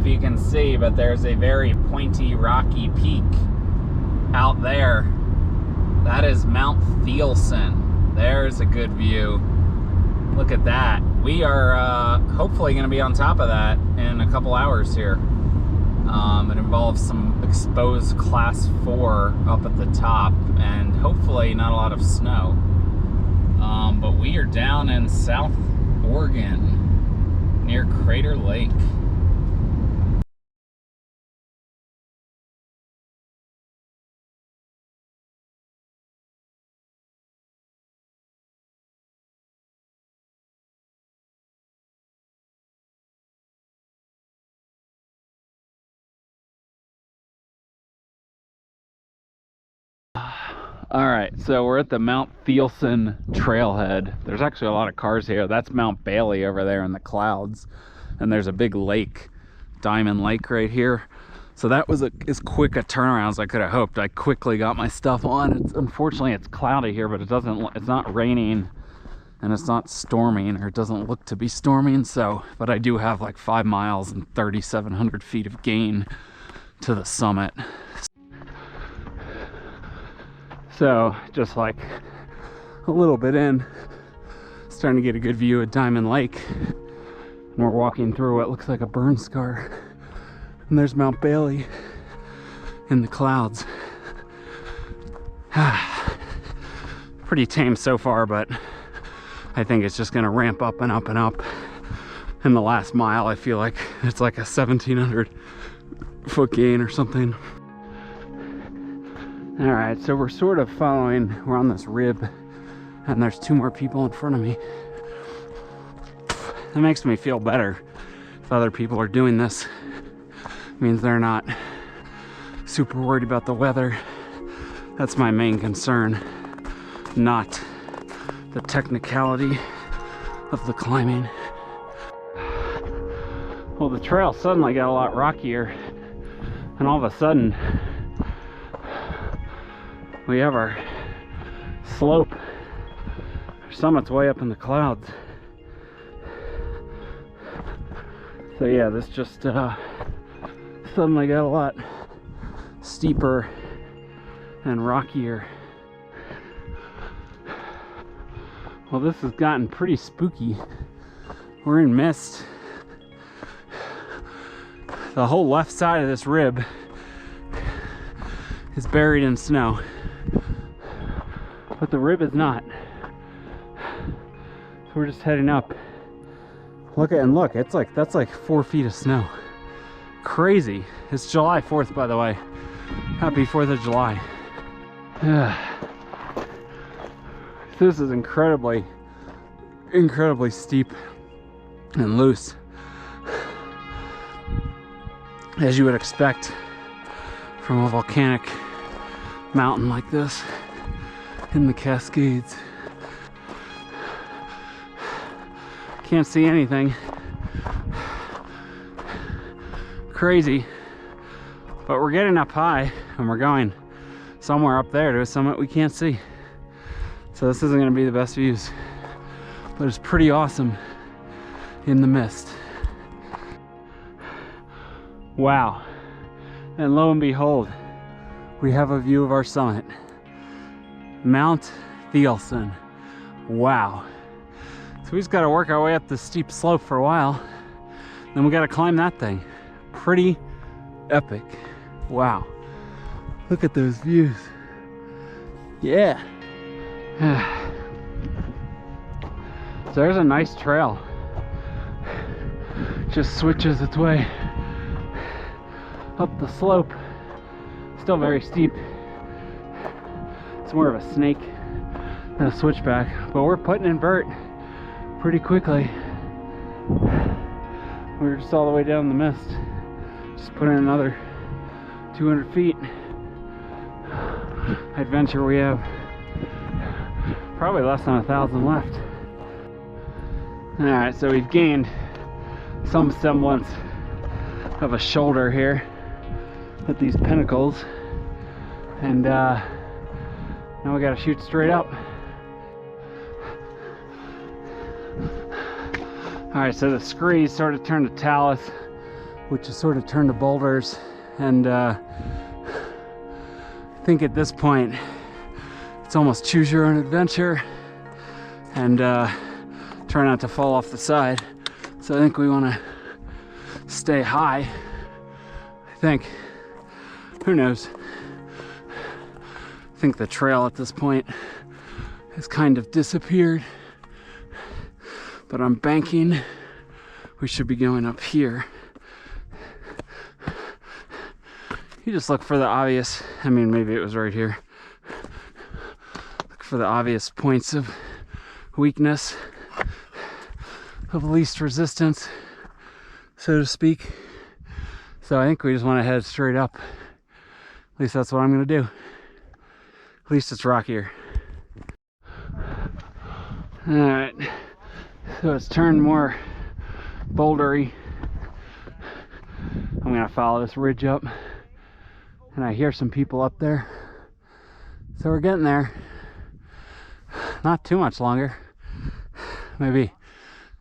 if you can see, but there's a very pointy, rocky peak out there. That is Mount Thielsen. There's a good view. Look at that. We are hopefully going to be on top of that in a couple hours here. It involves some exposed class 4 up at the top, and hopefully not a lot of snow. But we are down in South Oregon near Crater Lake. All right, so we're at the Mount Thielsen trailhead. There's actually a lot of cars here. That's Mount Bailey over there in the clouds. And there's a big lake, Diamond Lake right here. So that was as quick a turnaround as I could have hoped. I quickly got my stuff on. Unfortunately, it's cloudy here, but it's not raining and it's not storming, or it doesn't look to be storming. So, but I do have like 5 miles and 3,700 feet of gain to the summit. So just like a little bit in, starting to get a good view of Diamond Lake, and we're walking through what looks like a burn scar, and there's Mount Bailey in the clouds. Pretty tame so far, but I think it's just going to ramp up and up and up. In the last mile, I feel like it's like a 1,700 foot gain or something. All right, so we're sort of following, we're on this rib, and there's 2 more people in front of me. That makes me feel better. If other people are doing this, it means they're not super worried about the weather. That's my main concern, not the technicality of the climbing. Well, the trail suddenly got a lot rockier, and all of a sudden, we have our slope. Our summit's way up in the clouds. So yeah, this just suddenly got a lot steeper and rockier. Well, this has gotten pretty spooky. We're in mist. The whole left side of this rib is buried in snow, but the rib is not. So we're just heading up. Look, it's like, that's like 4 feet of snow. Crazy. It's July 4th, by the way. Happy 4th of July. This is incredibly steep and loose, as you would expect from a volcanic mountain like this in the Cascades. Can't see anything. Crazy. But we're getting up high, and we're going somewhere up there to a summit we can't see. So this isn't going to be the best views, but it's pretty awesome in the mist. Wow. And lo and behold, we have a view of our summit, Mount Thielsen. Wow. So we just got to work our way up this steep slope for a while, then we got to climb that thing. Pretty epic. Wow. Look at those views. Yeah. So there's a nice trail. Just switches its way up the slope. Still very steep. It's more of a snake than a switchback, but we're putting invert pretty quickly. We're just all the way down the mist. Just put in another 200 feet. Adventure, we have probably less than 1,000 left. All right, so we've gained some semblance of a shoulder here at these pinnacles, and now we got to shoot straight up. All right, so the screes sort of turned to talus. which is sort of turned to boulders. And I think at this point it's almost choose your own adventure and try not to fall off the side. So I think we want to stay high. I think, who knows? I think the trail at this point has kind of disappeared, but I'm banking we should be going up here. You just look for the obvious, I mean, maybe it was right here. Look for the obvious points of weakness, of least resistance, so to speak. So I think we just want to head straight up. At least that's what I'm going to do. At least it's rockier. Alright, so it's turned more bouldery. I'm going to follow this ridge up. And I hear some people up there. So we're getting there. Not too much longer. Maybe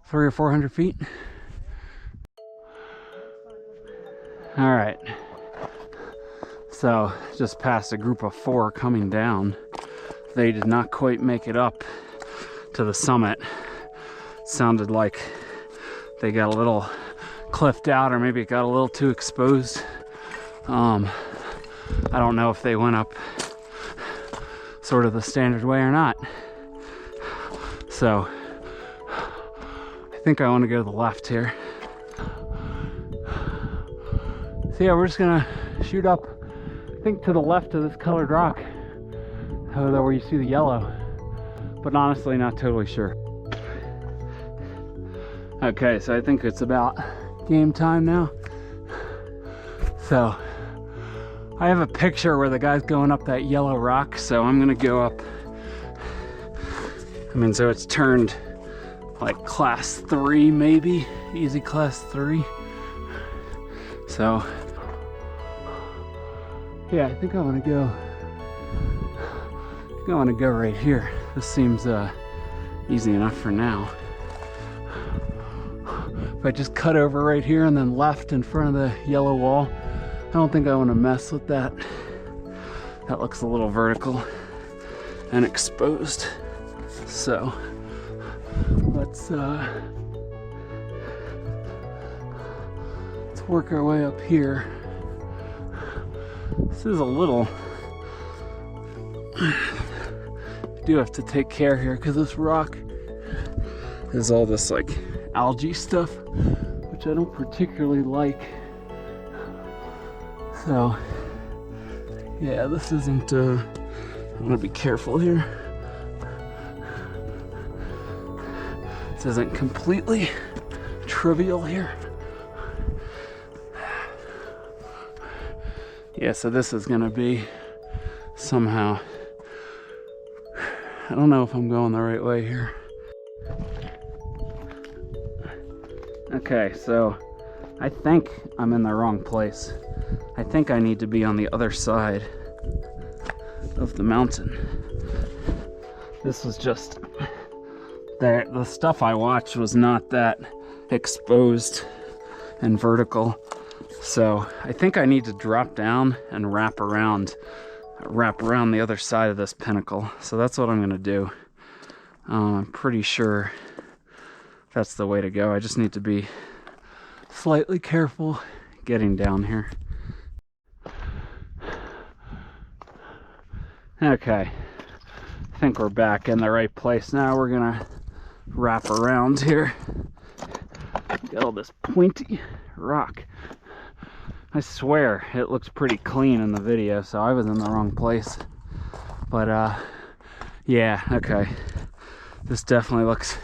300 or 400 feet. All right. So just past a group of 4 coming down. They did not quite make it up to the summit. Sounded like they got a little cliffed out, or maybe it got a little too exposed. I don't know if they went up sort of the standard way or not. So I think I want to go to the left here. So yeah, we're just gonna shoot up, I think to the left of this colored rock, where you see the yellow, but honestly not totally sure. Okay, so I think it's about game time now. So I have a picture where the guy's going up that yellow rock, so I'm gonna go up. I mean, so it's turned like class 3 maybe, easy class 3. So yeah, I think I want to go. Right here. This seems easy enough for now. If I just cut over right here and then left in front of the yellow wall, I don't think I want to mess with that. That looks a little vertical and exposed. So let's work our way up here. This is a little, I do have to take care here because this rock is all this like algae stuff, which I don't particularly like. So yeah, this isn't, I'm gonna be careful here. This isn't completely trivial here. Yeah, so this is gonna be somehow, I don't know if I'm going the right way here. Okay, so I think I'm in the wrong place. I think I need to be on the other side of the mountain. This was just, the stuff I watched was not that exposed and vertical. So I think I need to drop down and wrap around the other side of this pinnacle. So that's what I'm gonna do. I'm pretty sure that's the way to go. I just need to be slightly careful getting down here. Okay, I think we're back in the right place now. We're gonna wrap around here. Got all this pointy rock. I swear it looks pretty clean in the video, so I was in the wrong place. But yeah, okay. This definitely looks,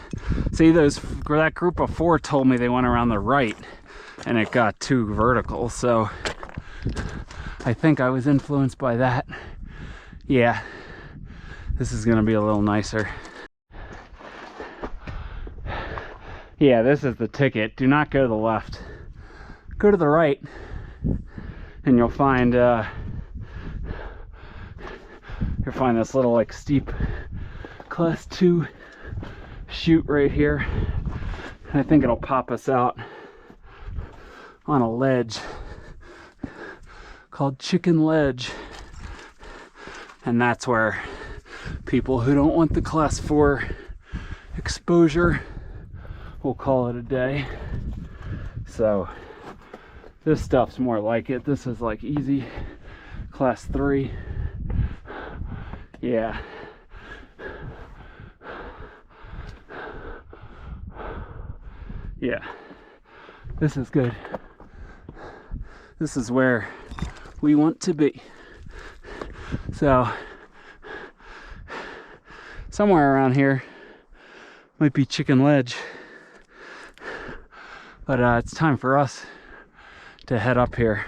see, that group of 4 told me they went around the right and it got too vertical, so I think I was influenced by that. Yeah, this is gonna be a little nicer. Yeah, this is the ticket. Do not go to the left. Go to the right and you'll find this little like steep class 2 chute right here. And I think it'll pop us out on a ledge called Chicken Ledge. And that's where people who don't want the class 4 exposure will call it a day. So this stuff's more like it. This is like easy class 3. Yeah. Yeah. This is good. This is where we want to be. So somewhere around here might be Chicken Ledge, but it's time for us to head up here.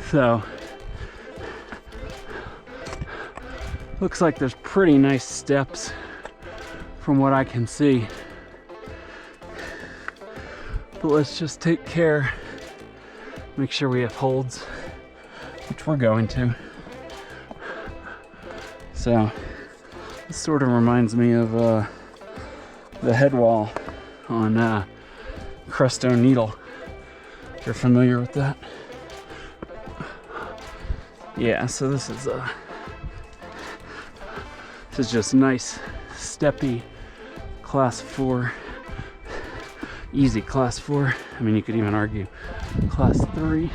So looks like there's pretty nice steps from what I can see, but let's just take care, make sure we have holds, which we're going to. So this sort of reminds me of the head wall on Cresto Needle. If you're familiar with that. Yeah, so this is just nice, steppy class 4, easy class 4. I mean, you could even argue class 3.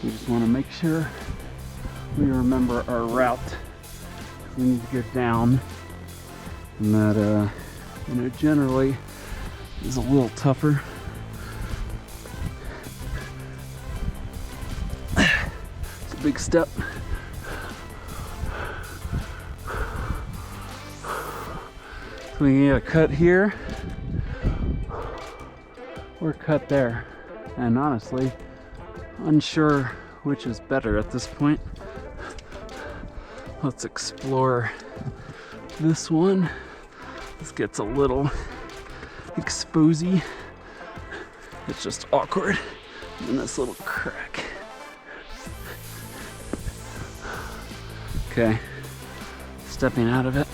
We just want to make sure we remember our route. We need to go down, and that you know, generally is a little tougher. It's a big step. So we can get a cut here or cut there, and honestly, unsure which is better at this point. Let's explore this one. This gets a little exposy. It's just awkward in this little crack. Okay, stepping out of it.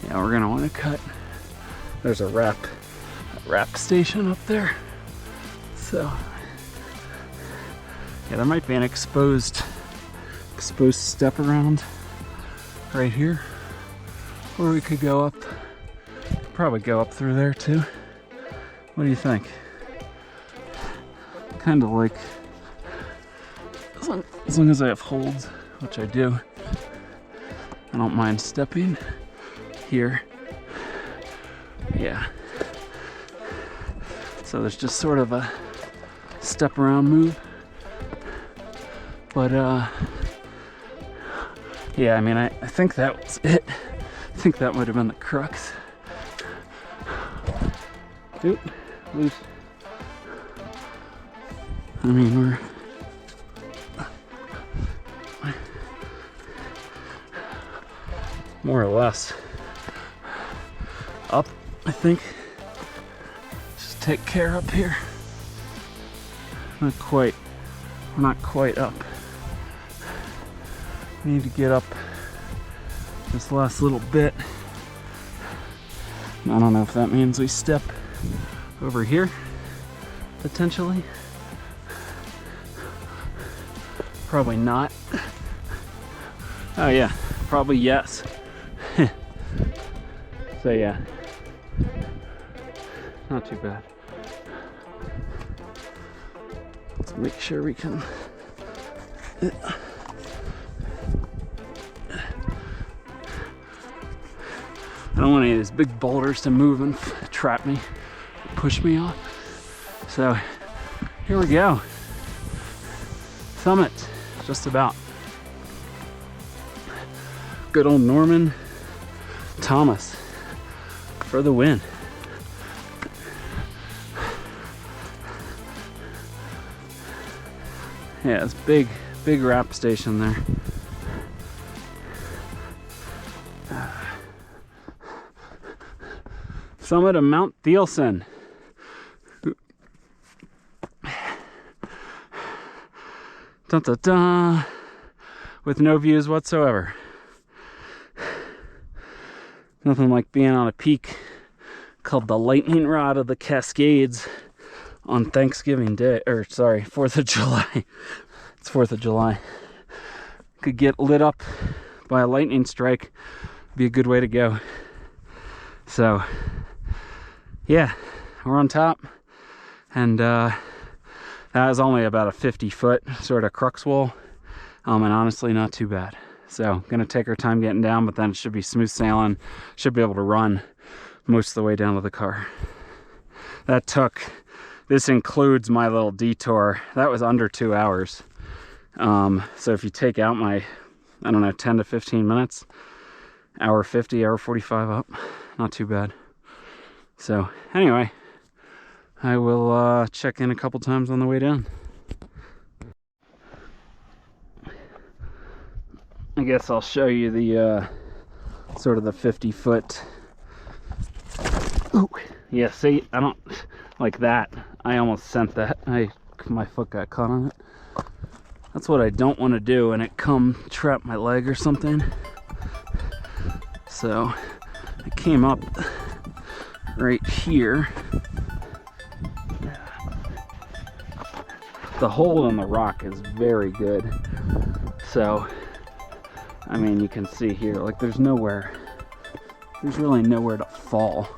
Yeah, we're gonna want to cut. There's a wrap station up there. So yeah, there might be an exposed step around right here, or we could go up, probably go up through there too. What do you think? Kind of like, as long as I have holds, which I do, I don't mind stepping here. Yeah. So there's just sort of a step around move. But yeah, I mean, I think that was it. I think that might have been the crux. Oop, loose. I mean, we're more or less up, I think. Just take care up here. We're not quite up. We need to get up this last little bit. I don't know if that means we step over here, potentially. Probably not. Oh yeah, probably yes. So yeah, not too bad. Let's make sure we can. I don't want any of these big boulders to move and trap me, push me off. So here we go. Summit, just about. Good old Norman Thomas for the win. Yeah, it's big wrap station there. Summit of Mount Thielsen. Dun, dun, dun. With no views whatsoever. Nothing like being on a peak called the lightning rod of the Cascades on Thanksgiving Day, or sorry, 4th of July. It's 4th of July. Could get lit up by a lightning strike. Be a good way to go. So yeah, we're on top, and that was only about a 50-foot sort of crux wall, and honestly not too bad. So gonna take our time getting down, but then it should be smooth sailing. Should be able to run most of the way down to the car. This includes my little detour. That was under 2 hours. So if you take out my, I don't know, 10 to 15 minutes, hour 50, hour 45 up, not too bad. So anyway, I will check in a couple times on the way down. I guess I'll show you the sort of the 50-foot. Oh, yeah, see, I don't like that. I almost sent that. My foot got caught on it. That's what I don't want to do, and it come trap my leg or something. So I came up right here. The hole in the rock is very good. So, I mean, you can see here, like there's really nowhere to fall.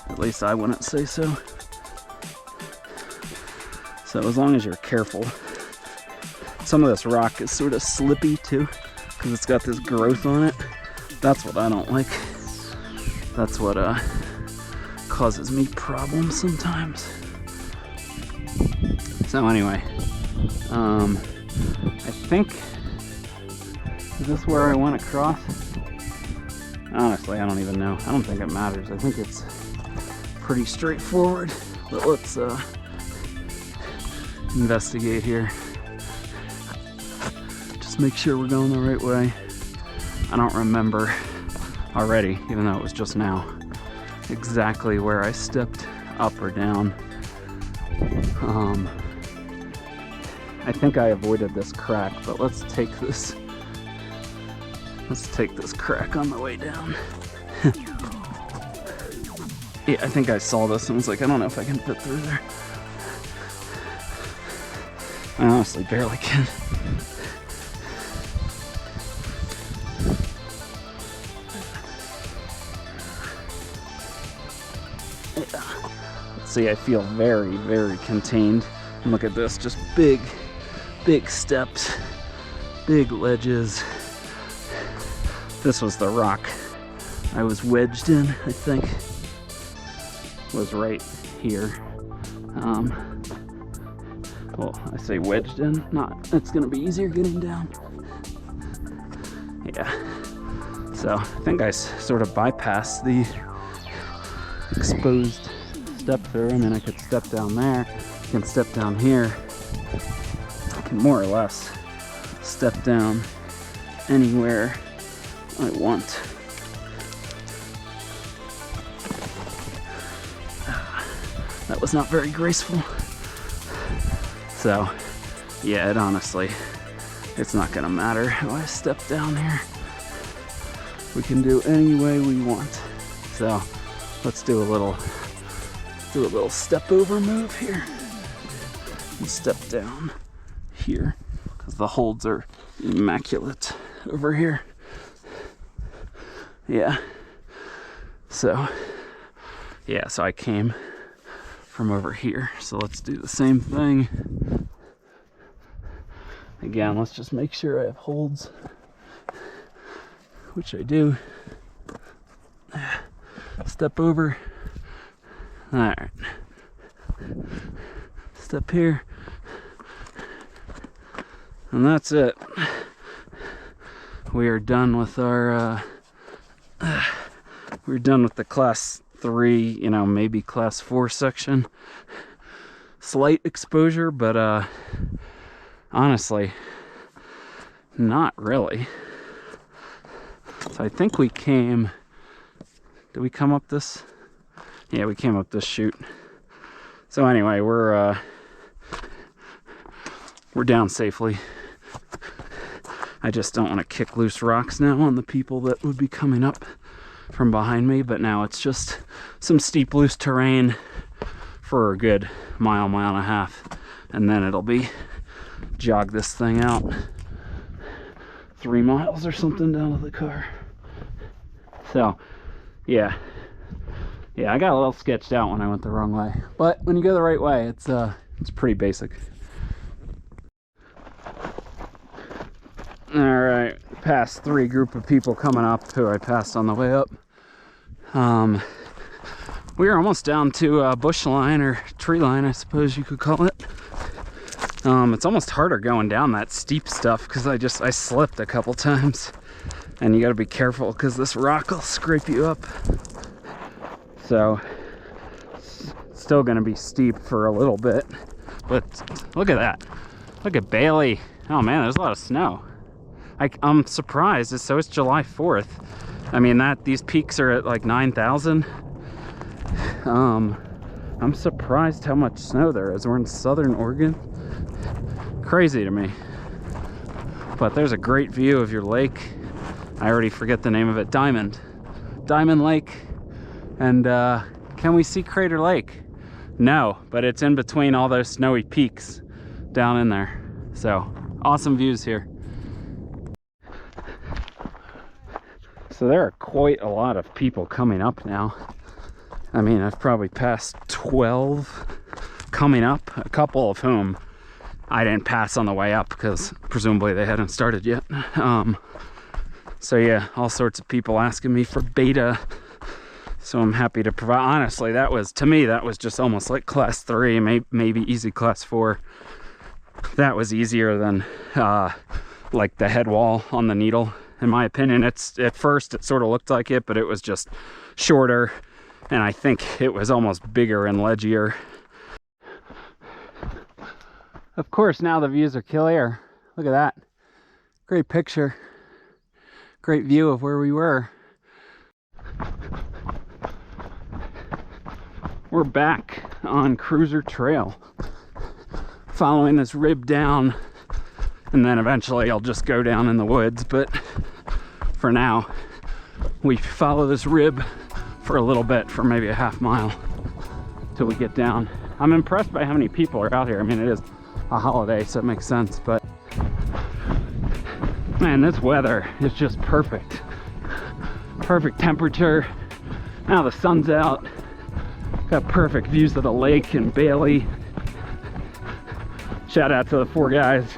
At least I wouldn't say so. So as long as you're careful. Some of this rock is sort of slippy too, because it's got this growth on it. That's what I don't like. That's what causes me problems sometimes. So anyway, I think, is this where I went across? Honestly, I don't even know. I don't think it matters. I think it's pretty straightforward, but let's investigate here. Just make sure we're going the right way. I don't remember already, even though it was just now, exactly where I stepped up or down. I think I avoided this crack, but let's take this crack on the way down. Yeah, I think I saw this and was like, I don't know if I can fit through there. I honestly barely can. Yeah. Let's see, I feel very, very contained. And look at this, just big steps, big ledges. This was the rock I was wedged in, I think. Was right here. Well, I say wedged in, it's gonna be easier getting down. Yeah. So I think I sort of bypassed the exposed step through. I mean, I could step down there, I can step down here. I can more or less step down anywhere I want. That was not very graceful. So, yeah, it's not gonna matter how I step down here. We can do any way we want. So, let's do a little step over move here. And step down here, because the holds are immaculate over here. Yeah. So I came from over here. So let's do the same thing. Again, let's just make sure I have holds, which I do. Step over. All right. Step here. And that's it. We are done with our we're done with the class 3, maybe class 4 section. Slight exposure, but honestly, not really. So I think we came, did we come up this? Yeah, we came up this chute. So anyway, we're down safely. I just don't want to kick loose rocks now on the people that would be coming up from behind me, but now it's just some steep loose terrain for a good mile, mile and a half, and then it'll be jog this thing out 3 miles or something down to the car. So yeah, I got a little sketched out when I went the wrong way, but when you go the right way, it's pretty basic. All right, past 3 group of people coming up who I passed on the way up. We are almost down to bush line, or tree line, I suppose you could call it. It's almost harder going down that steep stuff because I slipped a couple times, and you got to be careful because this rock will scrape you up. So it's still going to be steep for a little bit, but look at that. Look at Bailey. Oh man, there's a lot of snow. I'm surprised. So it's July 4th. I mean, these peaks are at like 9,000. I'm surprised how much snow there is. We're in southern Oregon. Crazy to me. But there's a great view of your lake. I already forget the name of it. Diamond Lake. And can we see Crater Lake? No, but it's in between all those snowy peaks down in there. So awesome views here. So there are quite a lot of people coming up now. I mean, I've probably passed 12 coming up, a couple of whom I didn't pass on the way up because presumably they hadn't started yet. So yeah, all sorts of people asking me for beta. So I'm happy to provide. Honestly, to me, that was just almost like class 3, maybe easy class 4. That was easier than like the head wall on the needle. In my opinion, at first it sort of looked like it, but it was just shorter, and I think it was almost bigger and ledgier. Of course, now the views are clear. Look at that. Great picture. Great view of where we were. We're back on Cruiser Trail, following this rib down, and then eventually I'll just go down in the woods, but for now we follow this rib for a little bit, for maybe a half mile till we get down. I'm impressed by how many people are out here. I mean, it is a holiday, so it makes sense, but man, this weather is just perfect. Perfect temperature. Now the sun's out. Got perfect views of the lake and Bailey. Shout out to the 4 guys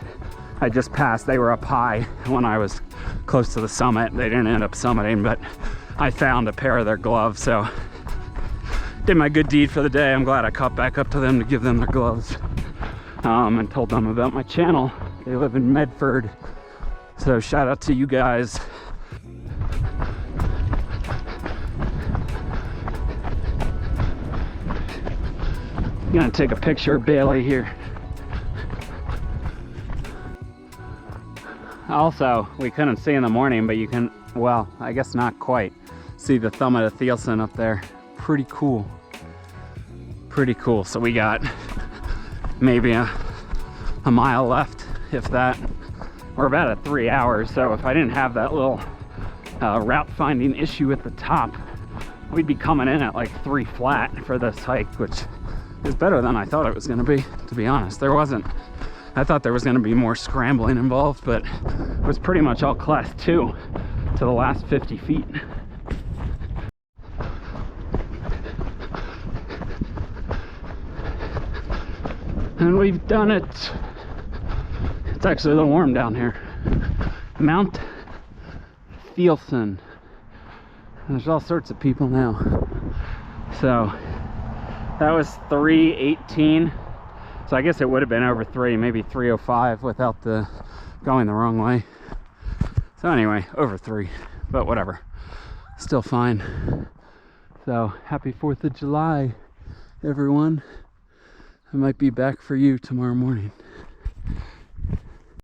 I just passed. They were up high when I was close to the summit. They didn't end up summiting, but I found a pair of their gloves, so did my good deed for the day. I'm glad I caught back up to them to give them their gloves, and told them about my channel. They live in Medford, so shout out to you guys. I'm gonna take a picture of Bailey here. Also, we couldn't see in the morning, but you can, well, I guess not quite, see the summit of Thielsen up there. Pretty cool. Pretty cool. So we got maybe a mile left, if that. We're about at 3 hours, so if I didn't have that little route finding issue at the top, we'd be coming in at like 3 flat for this hike, which is better than I thought it was going to be honest. I thought there was going to be more scrambling involved, but it was pretty much all class 2 to the last 50 feet. And we've done it. It's actually a little warm down here. Mount Thielsen. There's all sorts of people now. So that was 3:18. So I guess it would have been over 3, maybe 3:05 without the going the wrong way. So anyway, over 3, but whatever. Still fine. So happy 4th of July, everyone. I might be back for you tomorrow morning.